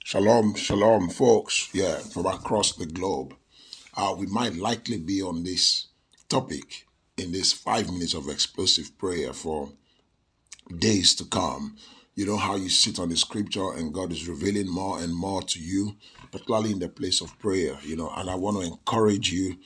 Shalom, shalom, folks. Yeah, from across the globe. We might likely be on this topic in this 5 minutes of explosive prayer for days to come. You know how you sit on the scripture and God is revealing more and more to you, particularly in the place of prayer, and I want to encourage you.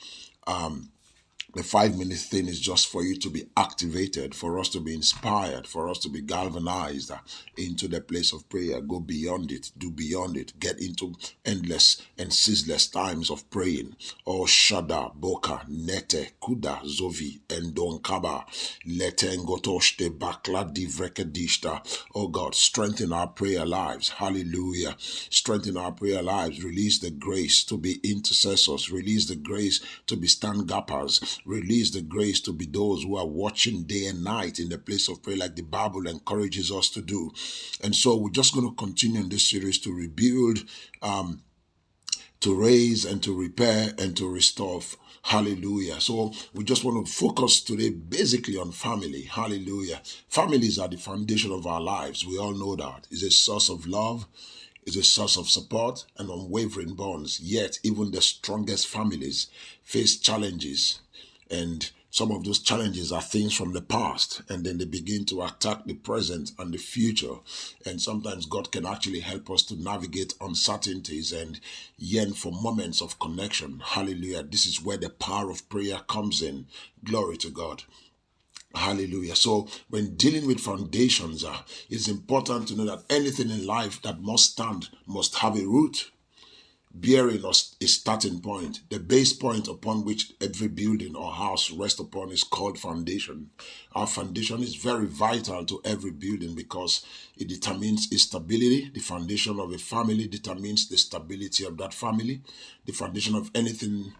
The 5 minute thing is just for you to be activated, for us to be inspired, for us to be galvanized into the place of prayer. Go beyond it, do beyond it, get into endless and ceaseless times of praying. Oh, Shada, Boka, Nete, Kuda, Zovi, Endonkaba, Lete, Ngotoshte, Bakla, Divrekedishta. Oh God, strengthen our prayer lives. Hallelujah. Strengthen our prayer lives. Release the grace to be intercessors. Release the grace to be stand-gappers. Release the grace to be those who are watching day and night in the place of prayer like the Bible encourages us to do. And so we're just going to continue in this series to rebuild, to raise and to repair and to restore. Hallelujah. So we just want to focus today basically on family. Hallelujah. Families are the foundation of our lives. We all know that. It's a source of love. It's a source of support and unwavering bonds. Yet even the strongest families face challenges, and some of those challenges are things from the past, and then they begin to attack the present and the future. And sometimes God can actually help us to navigate uncertainties and yearn for moments of connection. Hallelujah. This is where the power of prayer comes in. Glory to God. Hallelujah. So when dealing with foundations, it's important to know that anything in life that must stand must have a root, bearing us a starting point. The base point upon which every building or house rests upon is called foundation. Our foundation is very vital to every building because it determines its stability. The foundation of a family determines the stability of that family. The foundation of anything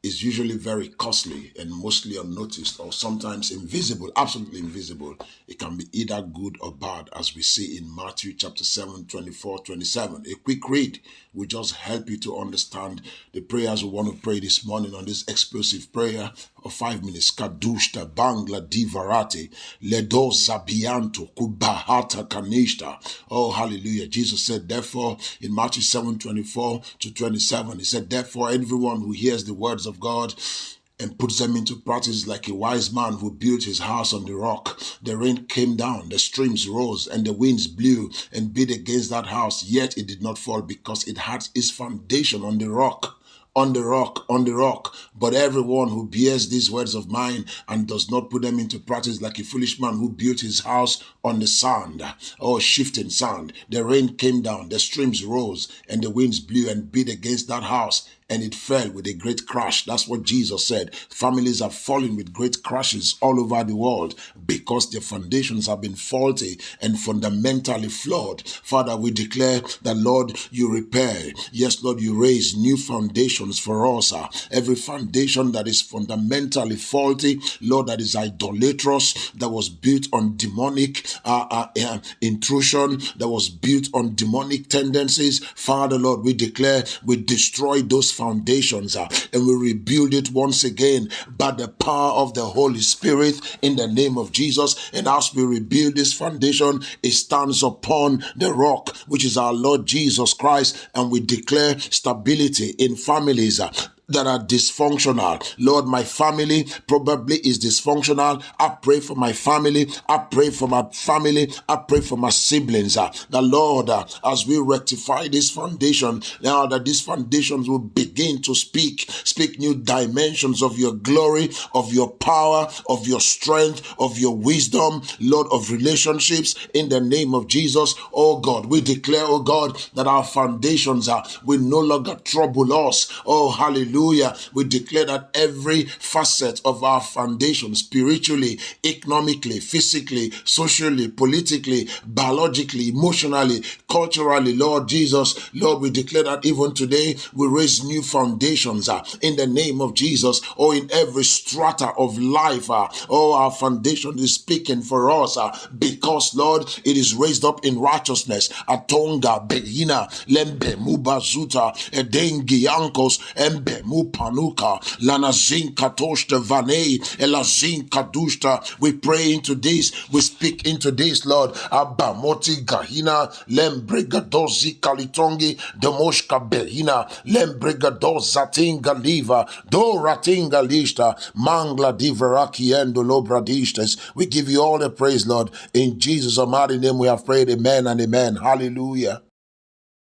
is usually very costly and mostly unnoticed, or sometimes invisible, absolutely invisible. It can be either good or bad, as we see in Matthew chapter 7, 24, 27. A quick read will just help you to understand the prayers we want to pray this morning on this explosive prayer of 5 minutes. Kadushta Bangla Divarati Ledo Zabianto Kubahata Kanishta. Oh, hallelujah. Jesus said, therefore, in Matthew 7, 24 to 27, he said, therefore, everyone who hears the words of God and puts them into practice like a wise man who built his house on the rock. The rain came down, the streams rose, and the winds blew and beat against that house, yet it did not fall because it had its foundation on the rock. On the rock, on the rock. But everyone who bears these words of mine and does not put them into practice like a foolish man who built his house on the sand, or shifting sand. The rain came down, the streams rose, and the winds blew and beat against that house, and it fell with a great crash. That's what Jesus said. Families are falling with great crashes all over the world because their foundations have been faulty and fundamentally flawed. Father, we declare that, Lord, you repair. Yes, Lord, you raise new foundations for us. Every foundation that is fundamentally faulty, Lord, that is idolatrous, that was built on demonic intrusion, that was built on demonic tendencies. Father, Lord, we declare we destroy those foundations and we rebuild it once again by the power of the Holy Spirit in the name of Jesus. And as we rebuild this foundation, it stands upon the rock, which is our Lord Jesus Christ, and we declare stability in families that are dysfunctional. Lord, my family probably is dysfunctional. I pray for my family. I pray for my family. I pray for my siblings. The Lord, as we rectify this foundation, now that these foundations will begin to speak new dimensions of your glory, of your power, of your strength, of your wisdom, Lord, of relationships in the name of Jesus. Oh God, we declare, oh God, that our foundations will no longer trouble us. Oh, hallelujah. We declare that every facet of our foundation, spiritually, economically, physically, socially, politically, biologically, emotionally, culturally, Lord Jesus, Lord, we declare that even today we raise new foundations in the name of Jesus, or in every strata of life. Our foundation is speaking for us because, Lord, it is raised up in righteousness. Atonga, Behina, Lembe, Mubazuta, Edengi, Ankos, Embe, Mupanuka, Lanazinka Toshta Vane, Elazinka Dushta. We pray into this, we speak into this, Lord. Abba Moti Gahina, Lembregadozi Kalitongi, Demoshka Behina, Lembregadozatinga Liva, Doratinga Lista, Mangla Divaraki and Lobradistas. We give you all the praise, Lord. In Jesus' mighty name we have prayed. Amen and amen. Hallelujah.